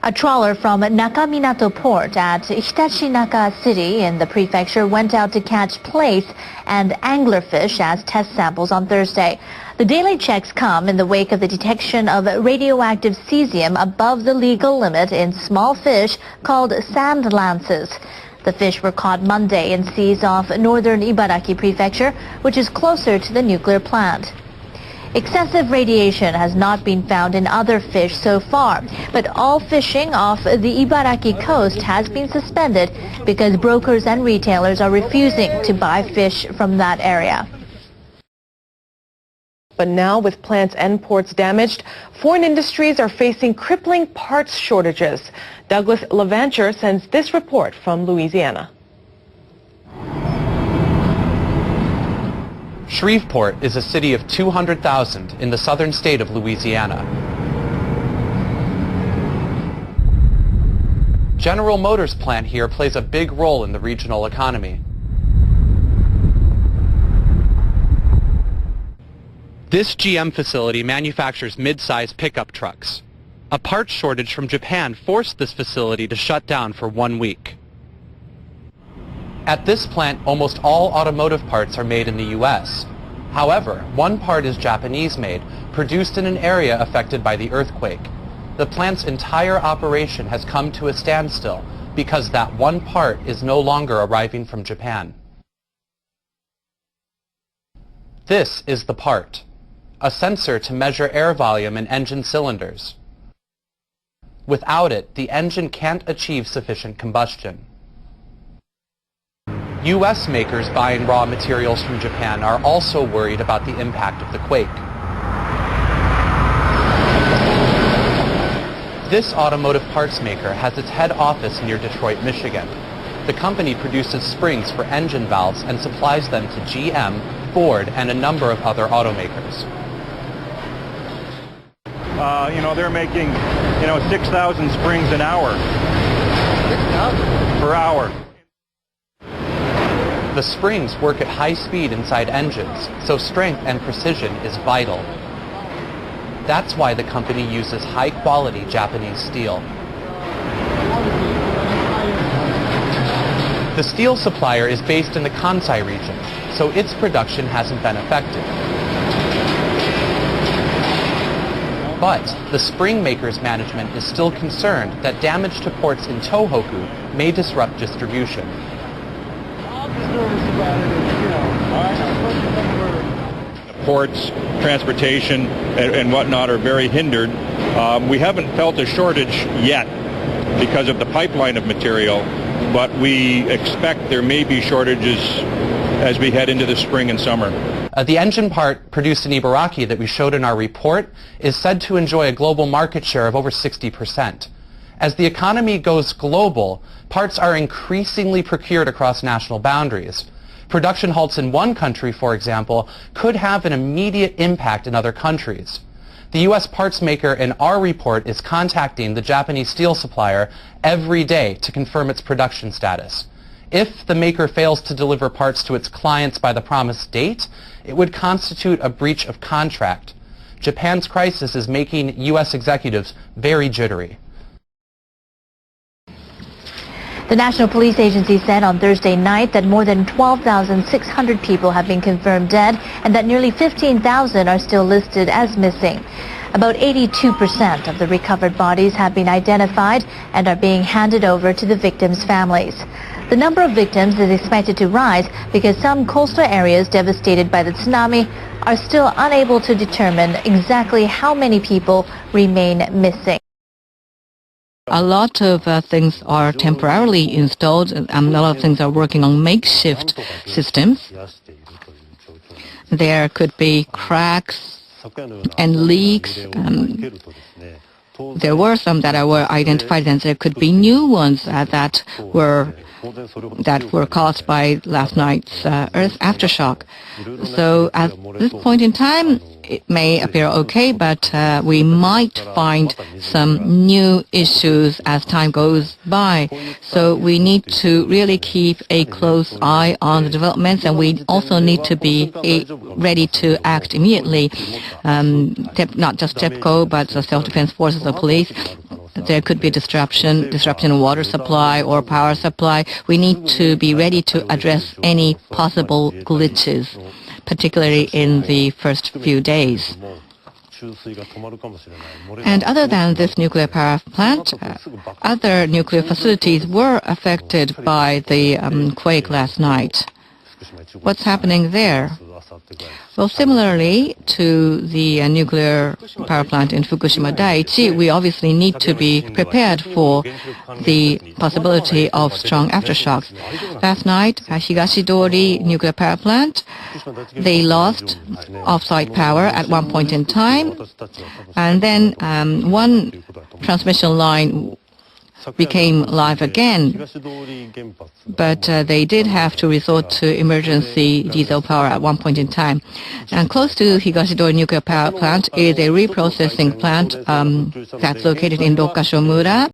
A trawler from Nakaminato Port at Hitachinaka City in the prefecture went out to catch plaice and anglerfish as test samples on Thursday. The daily checks come in the wake of the detection of radioactive cesium above the legal limit in small fish called sand lances. The fish were caught Monday in seas off northern Ibaraki Prefecture, which is closer to the nuclear plant. Excessive radiation has not been found in other fish so far, but all fishing off the Ibaraki coast has been suspended because brokers and retailers are refusing to buy fish from that area. But now, with plants and ports damaged, foreign industries are facing crippling parts shortages. Douglas Levanture sends this report from Louisiana. Shreveport is a city of 200,000 in the southern state of Louisiana. General Motors plant here plays a big role in the regional economy. This GM facility manufactures mid-size pickup trucks. A parts shortage from Japan forced this facility to shut down for 1 week. At this plant, almost all automotive parts are made in the U.S. However, one part is Japanese-made, produced in an area affected by the earthquake. The plant's entire operation has come to a standstill because that one part is no longer arriving from Japan. This is the part, a sensor to measure air volume in engine cylinders. Without it, the engine can't achieve sufficient combustion. U.S. makers buying raw materials from Japan are also worried about the impact of the quake. This automotive parts maker has its head office near Detroit, Michigan. The company produces springs for engine valves and supplies them to GM, Ford, and a number of other automakers. They're making, 6,000 springs an hour. 6,000? Per hour. The springs work at high speed inside engines, so strength and precision is vital. That's why the company uses high-quality Japanese steel. The steel supplier is based in the Kansai region, so its production hasn't been affected. But the spring maker's management is still concerned that damage to ports in Tohoku may disrupt distribution. Ports, transportation, and whatnot are very hindered. We haven't felt a shortage yet because of the pipeline of material, but we expect there may be shortages as we head into the spring and summer. The engine part produced in Ibaraki that we showed in our report is said to enjoy a global market share of over 60%. As the economy goes global, parts are increasingly procured across national boundaries. Production halts in one country, for example, could have an immediate impact in other countries. The U.S. parts maker in our report is contacting the Japanese steel supplier every day to confirm its production status. If the maker fails to deliver parts to its clients by the promised date, it would constitute a breach of contract. Japan's crisis is making U.S. executives very jittery. The National Police Agency said on Thursday night that more than 12,600 people have been confirmed dead and that nearly 15,000 are still listed as missing. About 82% of the recovered bodies have been identified and are being handed over to the victims' families. The number of victims is expected to rise because some coastal areas devastated by the tsunami are still unable to determine exactly how many people remain missing. A lot of things are temporarily installed. A lot of things are working on makeshift systems. There could be cracks and leaks. There were some that were identified, and there could be new ones that were caused by last night's Earth aftershock. So at this point in time, it may appear okay, but we might find some new issues as time goes by. So we need to really keep a close eye on the developments, and we also need to be ready to act immediately. Not just TEPCO, but the self-defense forces of police. there could be disruption in water supply or power supply. We need to be ready to address any possible glitches, particularly in the first few days. And other than this nuclear power plant, other nuclear facilities were affected by the quake last night. What's happening there? Well, similarly to the nuclear power plant in Fukushima Daiichi, we obviously need to be prepared for the possibility of strong aftershocks. Last night, Higashidori nuclear power plant, they lost off-site power at one point in time, and then one transmission line became live again, but they did have to resort to emergency diesel power at one point in time. And close to Higashidori nuclear power plant is a reprocessing plant that's located in Rokkashomura.